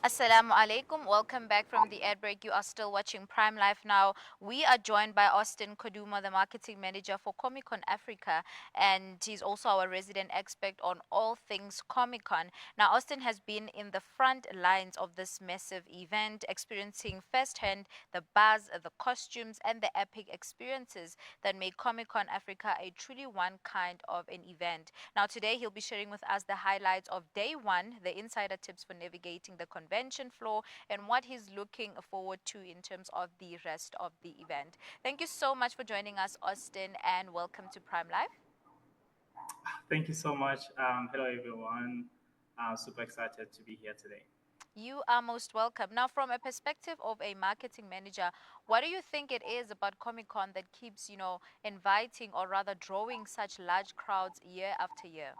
Assalamu alaikum. Welcome back from the ad break. You are still watching Prime Life now. We are joined by Austin Khodumo, the marketing manager for Comic Con Africa, and he's also our resident expert on all things Comic Con. Now, Austin has been in the front lines of this massive event, experiencing firsthand the buzz, the costumes, and the epic experiences that make Comic Con Africa a truly one kind of an event. Now, today he'll be sharing with us the highlights of day one, the insider tips for navigating the convention floor, and what he's looking forward to in terms of the rest of the event. Thank you so much for joining us, Austin, and welcome to Prime Live. Thank you so much. Hello, everyone. Super excited to be here today. You are most welcome. Now, from a perspective of a marketing manager, what do you think it is about Comic Con that keeps, inviting or rather drawing such large crowds year after year?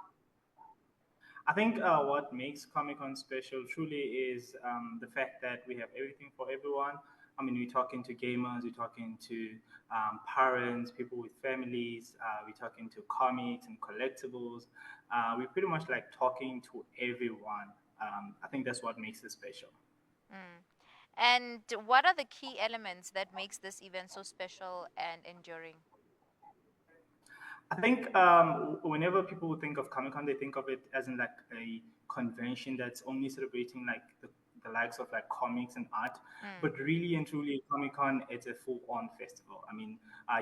I think what makes Comic Con special truly is the fact that we have everything for everyone. I mean, we're talking to gamers, we're talking to parents, people with families, we're talking to comics and collectibles. We're pretty much like talking to everyone. I think that's what makes it special. Mm. And what are the key elements that makes this event so special and enduring? I think whenever people think of Comic Con, they think of it as in like a convention that's only celebrating like the likes of like comics and art. Mm. But really and truly, Comic Con it's a full-on festival. I mean,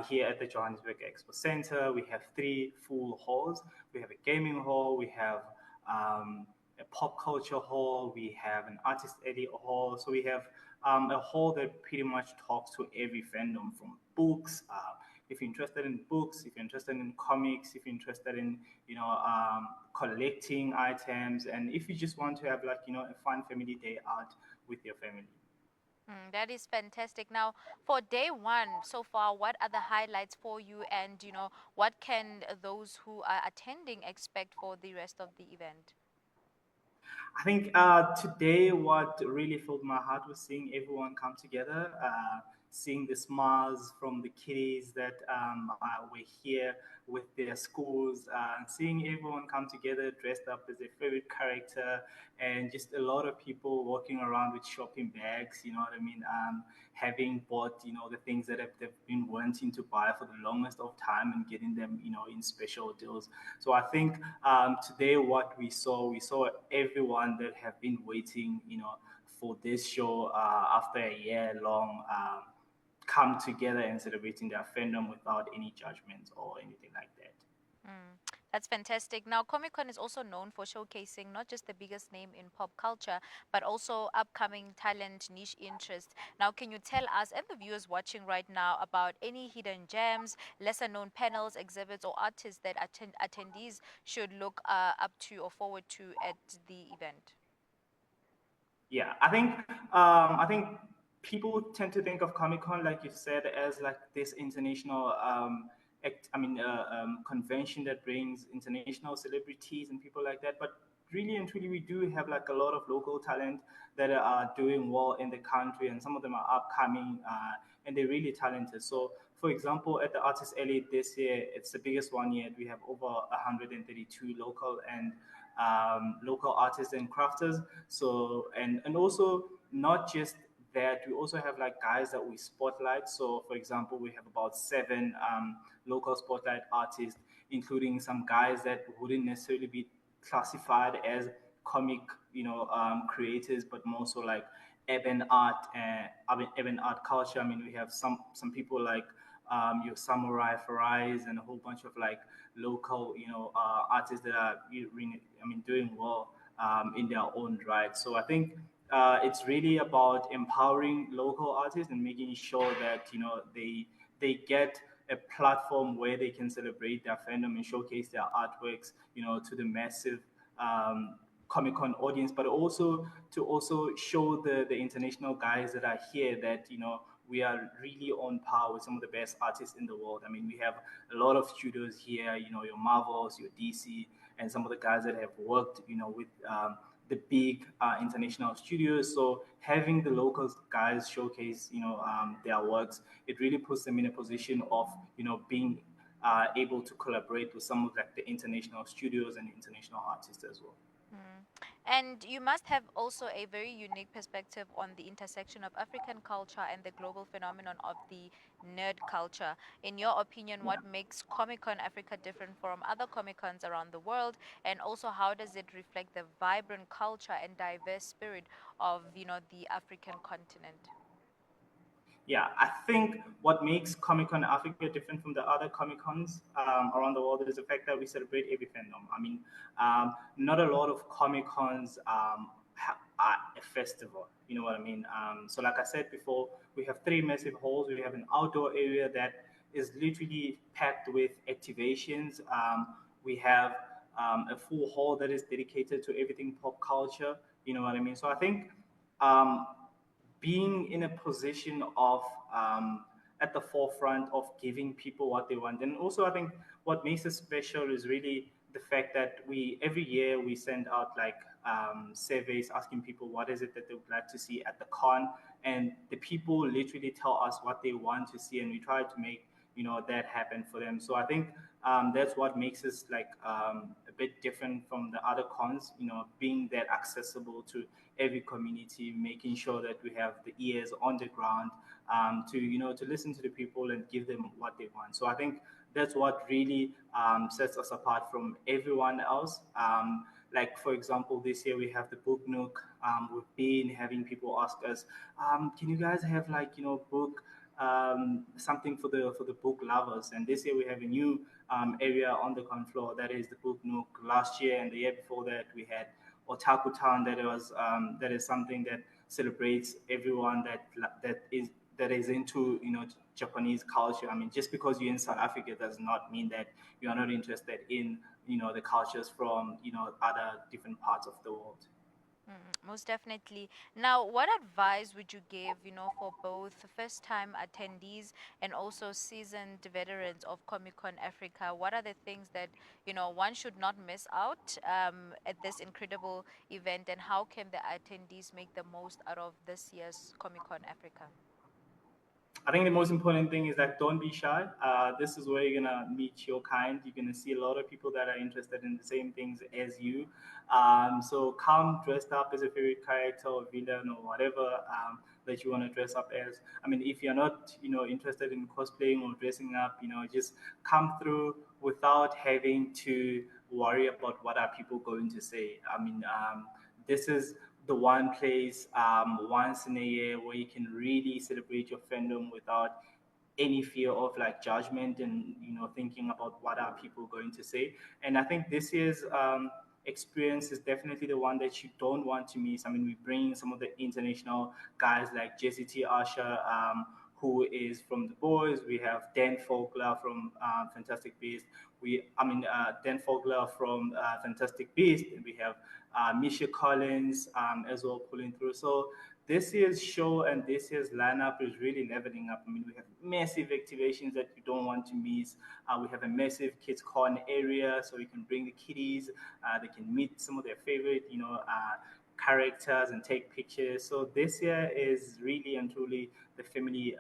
here at the Johannesburg Expo Center, we have three full halls. We have a gaming hall. We have a pop culture hall. We have an artist alley hall. So we have a hall that pretty much talks to every fandom from books. If you're interested in books, if you're interested in comics, if you're interested in collecting items, and if you just want to have like a fun family day out with your family. That is fantastic. Now, for day one so far, what are the highlights for you, and what can those who are attending expect for the rest of the event? I think today, what really filled my heart was seeing everyone come together, seeing the smiles from the kiddies that were here with their schools, seeing everyone come together dressed up as their favorite character, and just a lot of people walking around with shopping bags. You know what I mean? Having bought the things that they've been wanting to buy for the longest of time and getting them in special deals. So I think today what we saw everyone that have been waiting for this show after a year long come together and celebrating their fandom without any judgments or anything like that. Mm, that's fantastic. Now, Comic Con is also known for showcasing not just the biggest name in pop culture, but also upcoming talent, niche interest. Now, can you tell us and the viewers watching right now about any hidden gems, lesser known panels, exhibits, or artists that attendees should look up to or forward to at the event? Yeah, I think people tend to think of Comic Con, like you said, as like this international, convention that brings international celebrities and people like that. But really and truly, we do have like a lot of local talent that are doing well in the country, and some of them are upcoming, and they're really talented. So, for example, at the Artist Alley this year, it's the biggest one yet. We have over 132 local and local artists and crafters. So and also not just that, we also have like guys that we spotlight. So for example, we have about seven local spotlight artists, including some guys that wouldn't necessarily be classified as comic, creators, but more so like urban art and urban art culture. I mean, we have some people like your Samurai Farais and a whole bunch of like local, artists that are really, I mean, doing well in their own right. So I think it's really about empowering local artists and making sure that they get a platform where they can celebrate their fandom and showcase their artworks, to the massive Comic Con audience, but also to also show the international guys that are here that we are really on par with some of the best artists in the world. I mean, we have a lot of studios here, your Marvels, your DC, and some of the guys that have worked, with the big international studios. So having the local guys showcase, their works, it really puts them in a position of, being able to collaborate with some of like the international studios and international artists as well. Mm. And you must have also a very unique perspective on the intersection of African culture and the global phenomenon of the nerd culture. In your opinion, Yeah. what makes Comic Con Africa different from other Comic Cons around the world? And also, how does it reflect the vibrant culture and diverse spirit of, the African continent? Yeah, I think what makes Comic Con Africa different from the other Comic Cons around the world is the fact that we celebrate every fandom. I mean, not a lot of Comic Cons are a festival. You know what I mean? So, like I said before, we have three massive halls. We have an outdoor area that is literally packed with activations. We have a full hall that is dedicated to everything pop culture. You know what I mean? So, I think. Um, being in a position of at the forefront of giving people what they want. And also, I think what makes it special is really the fact that we every year we send out like surveys asking people what is it that they would like to see at the con, and the people literally tell us what they want to see, and we try to make that happen for them. So I think that's what makes us like a bit different from the other cons. Being that accessible to every community, making sure that we have the ears on the ground to listen to the people and give them what they want. So I think that's what really sets us apart from everyone else. Like for example, this year we have the book nook. We've been having people ask us, can you guys have like book something for the book lovers? And this year we have a new area on the ground floor that is the book nook. Last year and the year before that we had Otaku Town, that is something that celebrates everyone that is into Japanese culture. I mean, just because you're in South Africa does not mean that you are not interested in the cultures from other different parts of the world. Most definitely. Now, what advice would you give, for both first-time attendees and also seasoned veterans of Comic Con Africa? What are the things that, one should not miss out at this incredible event, and how can the attendees make the most out of this year's Comic Con Africa? I think the most important thing is that don't be shy. This is where you're gonna meet your kind. You're gonna see a lot of people that are interested in the same things as you. So come dressed up as a favorite character or villain or whatever that you want to dress up as. I mean, if you're not, interested in cosplaying or dressing up, just come through without having to worry about what are people going to say. I mean, this is the one place once in a year where you can really celebrate your fandom without any fear of like judgment and thinking about what are people going to say. And I think this year's experience is definitely the one that you don't want to miss. I mean, we bring some of the international guys like Jesse T. Usher, who is from The Boys. We have Dan Fogler from Fantastic Beast. Dan Fogler from Fantastic Beast, and we have Misha Collins as well pulling through. So this year's show and this year's lineup is really leveling up. I mean, we have massive activations that you don't want to miss. We have a massive kids corn area, so you can bring the kiddies. They can meet some of their favorite, characters and take pictures. So this year is really and truly the family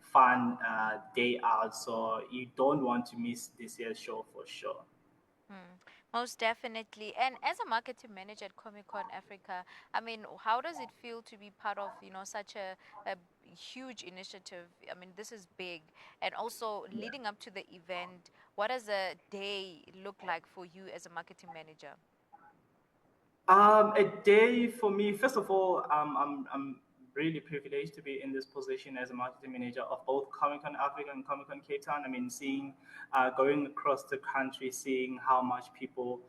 fun day out. So you don't want to miss this year's show for sure. Hmm, most definitely. And as a marketing manager at Comic Con Africa, I mean, how does it feel to be part of, such a huge initiative? I mean, this is big. And also leading up to the event, what does a day look like for you as a marketing manager? A day for me, first of all, I'm really privileged to be in this position as a marketing manager of both Comic Con Africa and Comic Con Cape Town. I mean, going across the country, seeing how much people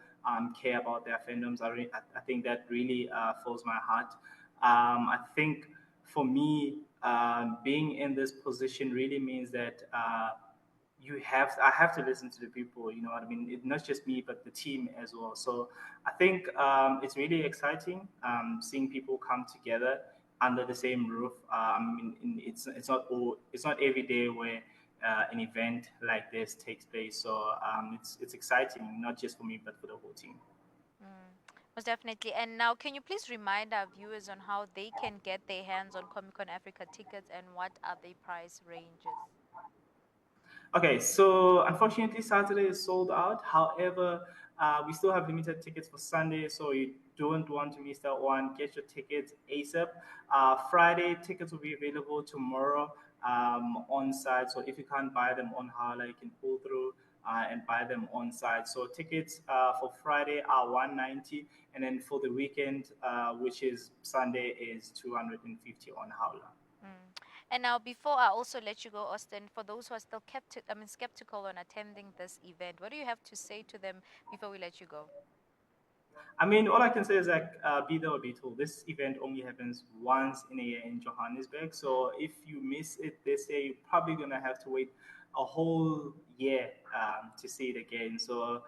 care about their fandoms, I think that really fills my heart. I think for me, being in this position really means that. I have to listen to the people, you know what I mean? Not just me but the team as well. So I think it's really exciting seeing people come together under the same roof. It's not every day where an event like this takes place. So it's exciting, not just for me but for the whole team. Mm, most definitely. And now, can you please remind our viewers on how they can get their hands on Comic Con Africa tickets and what are the price ranges? Okay, so unfortunately, Saturday is sold out. However, We still have limited tickets for Sunday, so you don't want to miss that one. Get your tickets ASAP. Friday tickets will be available tomorrow on site. So if you can't buy them on Hala, you can pull through and buy them on site. So tickets for Friday are 190, and then for the weekend, which is Sunday, is 250 on Howler. Mm. And now, before I also let you go, Austin, for those who are still skeptical on attending this event, what do you have to say to them before we let you go? I mean, all I can say is like, be there or be told. This event only happens once in a year in Johannesburg. Mm. So if you miss it this year, you're probably gonna have to wait a whole year to see it again. So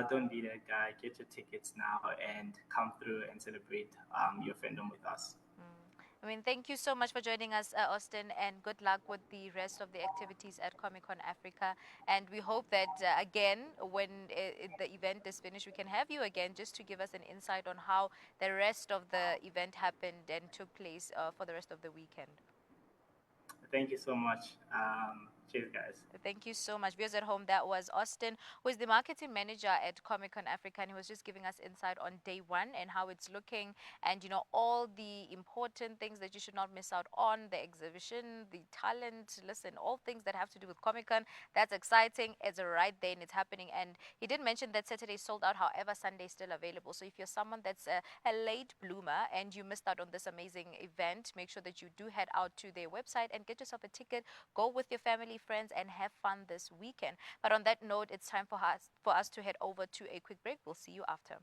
don't be that guy. Get your tickets now and come through and celebrate your fandom with us. Mm. I mean, thank you so much for joining us, Austin, and good luck with the rest of the activities at Comic Con Africa. And we hope that, again, when the event is finished, we can have you again just to give us an insight on how the rest of the event happened and took place for the rest of the weekend. Thank you so much. Cheers, guys. Thank you so much. Viewers at home, that was Austin, who is the marketing manager at Comic Con Africa, and he was just giving us insight on day one and how it's looking, and all the important things that you should not miss out on, the exhibition, the talent, listen, all things that have to do with Comic Con. That's exciting. It's right there and it's happening. And he did mention that Saturday sold out, however, Sunday is still available. So if you're someone that's a late bloomer and you missed out on this amazing event, make sure that you do head out to their website and get yourself a ticket. Go with your family, friends, and have fun this weekend. But on that note, it's time for us to head over to a quick break. We'll see you after.